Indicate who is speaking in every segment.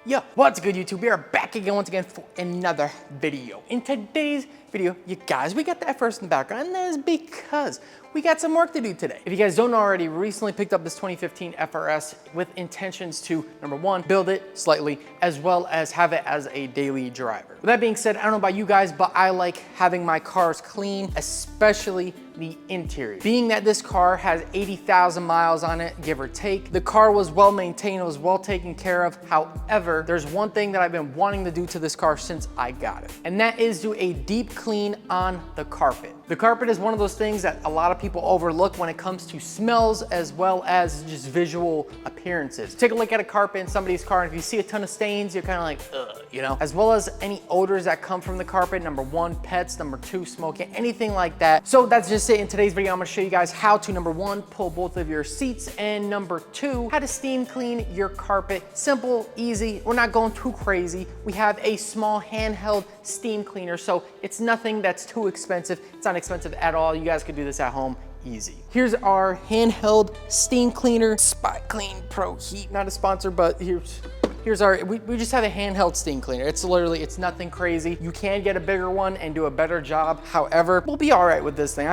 Speaker 1: Yo, what's good YouTube? We are back again once again for another video. In today's video, you guys, we got the FRS in the background, and that is because we got some work to do today. If you guys don't know already, we recently picked up this 2015 FRS with intentions to, number one, build it slightly, as well as have it as a daily driver. With that being said, I don't know about you guys, but I like having my cars clean, especially the interior. Being that this car has 80,000 miles on it, give or take, the car was well maintained, it was well taken care of. However, there's one thing that I've been wanting to do to this car since I got it, and that is do a deep clean on the carpet. The carpet is one of those things that a lot of people overlook when it comes to smells as well as just visual appearances. Take a look at a carpet in somebody's car, and if you see a ton of stains, you're kind of like, ugh, you know? As well as any odors that come from the carpet. Number one, pets. Number two, smoking, anything like that. So that's just it. In today's video, I'm gonna show you guys how to, number one, pull both of your seats, and number two, how to steam clean your carpet. Simple, easy. We're not going too crazy. We have a small handheld steam cleaner, so it's nothing that's too expensive. It's not expensive at all. You guys could do this at home easy. Here's our handheld steam cleaner, Spot Clean Pro Heat. Not a sponsor, but here's our, we just have a handheld steam cleaner. It's literally, it's nothing crazy. You can get a bigger one and do a better job. However, we'll be all right with this thing.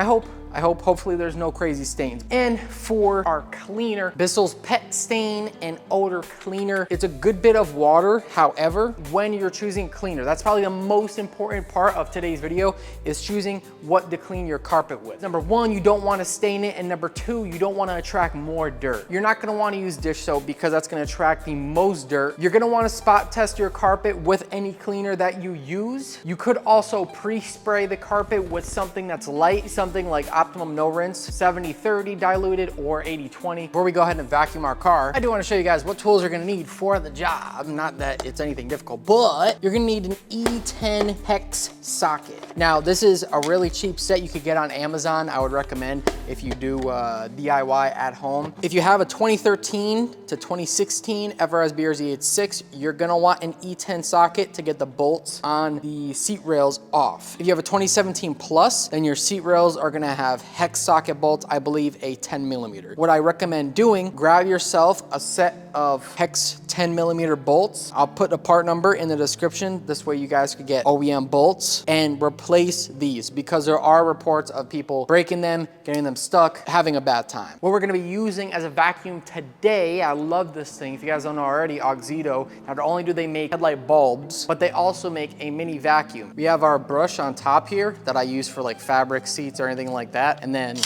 Speaker 1: Hopefully there's no crazy stains. And for our cleaner, Bissell's Pet Stain and Odor Cleaner. It's a good bit of water. However, when you're choosing cleaner, that's probably the most important part of today's video, is choosing what to clean your carpet with. Number one, you don't want to stain it, and number two, you don't want to attract more dirt. You're not going to want to use dish soap because that's going to attract the most dirt. You're going to want to spot test your carpet with any cleaner that you use. You could also pre-spray the carpet with something that's light, something like Optimum No Rinse, 70-30 diluted or 80-20. Before we go ahead and vacuum our car, I do want to show you guys what tools you're going to need for the job. Not that it's anything difficult, but you're going to need an E10 hex socket. Now, this is a really cheap set you could get on Amazon. I would recommend if you do DIY at home. If you have a 2013 to 2016 FRS BRZ86, you're going to want an E10 socket to get the bolts on the seat rails off. If you have a 2017 plus, then your seat rails are going to have hex socket bolts, I believe a 10mm. What I recommend doing, grab yourself a set of hex 10mm bolts. I'll put a part number in the description. This way you guys could get OEM bolts and replace these, because there are reports of people breaking them, getting them stuck, having a bad time. What we're gonna be using as a vacuum today, I love this thing. If you guys don't know already, Oxido, not only do they make headlight bulbs, but they also make a mini vacuum. We have our brush on top here that I use for like fabric seats or anything like that, and then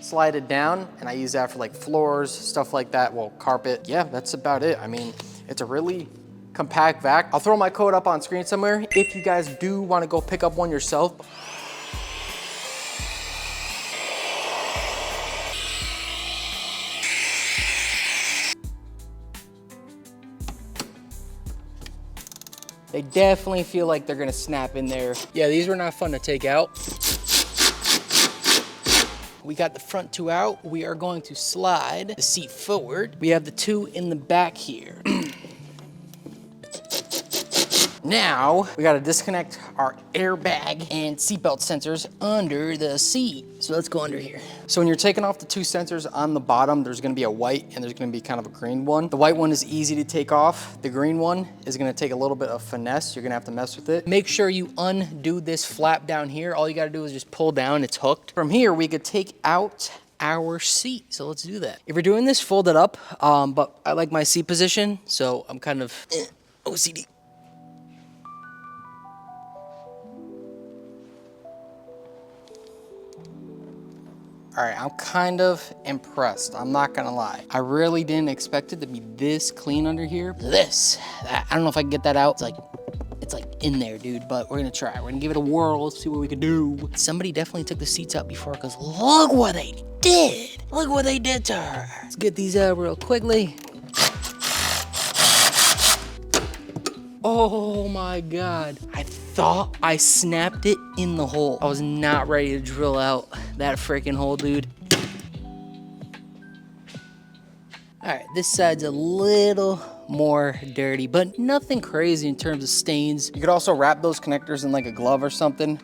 Speaker 1: slide it down, and I use that for like floors, stuff like that. Well, carpet. Yeah, that's about it. I mean, it's a really compact vac. I'll throw my code up on screen somewhere if you guys do want to go pick up one yourself. They definitely feel like they're gonna snap in there. Yeah, these were not fun to take out. We got the front two out. We are going to slide the seat forward. We have the two in the back here. Now, we gotta disconnect our airbag and seatbelt sensors under the seat. So let's go under here. So when you're taking off the two sensors on the bottom, there's gonna be a white and there's gonna be kind of a green one. The white one is easy to take off. The green one is gonna take a little bit of finesse. You're gonna have to mess with it. Make sure you undo this flap down here. All you gotta do is just pull down, it's hooked. From here, we could take out our seat. So let's do that. If you're doing this, fold it up. But I like my seat position, so I'm kind of OCD. All right, I'm kind of impressed. I'm not gonna lie. I really didn't expect it to be this clean under here. I don't know if I can get that out. It's like in there, dude, but we're gonna try. We're gonna give it a whirl. Let's see what we can do. Somebody definitely took the seats out before, because look what they did. Look what they did to her. Let's get these out real quickly. Oh my God. I thought I snapped it in the hole. I was not ready to drill out that freaking hole, dude. All right, this side's a little more dirty, but nothing crazy in terms of stains. You could also wrap those connectors in like a glove or something.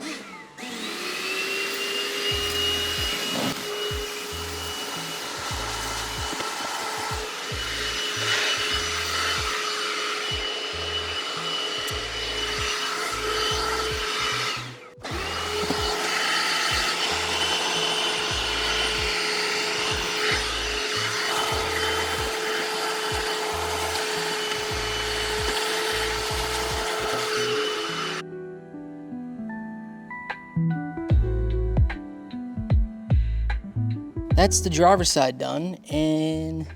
Speaker 1: That's the driver's side done, and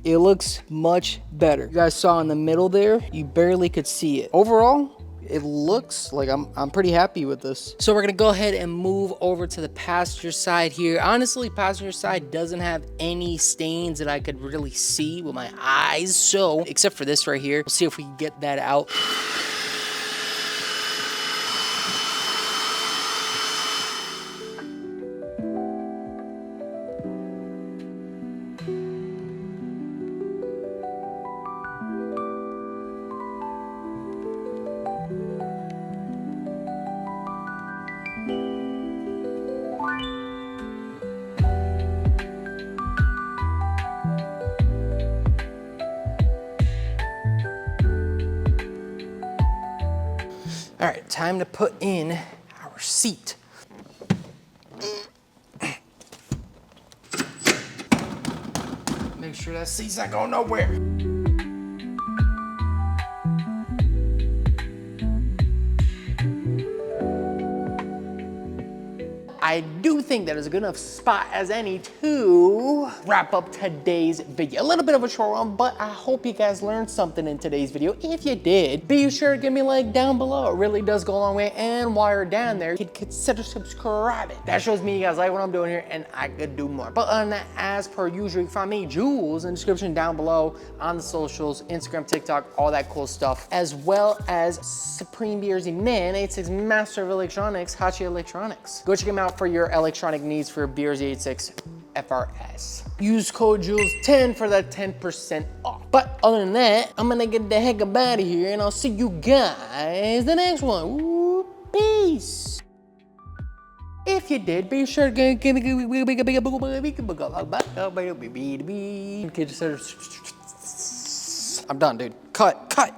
Speaker 1: it looks much better. You guys saw in the middle there, you barely could see it. Overall, it looks like I'm pretty happy with this. So we're gonna go ahead and move over to the passenger side here. Honestly, passenger side doesn't have any stains that I could really see with my eyes. So, except for this right here, we'll see if we can get that out. All right, time to put in our seat. Make sure that seat's not going nowhere. I do think that is a good enough spot as any to wrap up today's video. A little bit of a short one, but I hope you guys learned something in today's video. If you did, be sure to give me a like down below. It really does go a long way. And while you're down there, you can consider subscribing. That shows me you guys like what I'm doing here, and I could do more. But other than that, as per usual, you can find me, Jules, in the description down below on the socials, Instagram, TikTok, all that cool stuff, as well as Supreme Beersy Man, 86 Master of Electronics, Hachi Electronics. Go check him out for your electronic needs for Beersy 86 FRS. Use code Jules10 for that 10% off. But other than that, I'm gonna get the heck up out of here, and I'll see you guys the next one. Ooh, peace. If you did, be sure to give me I'm done, dude. Cut.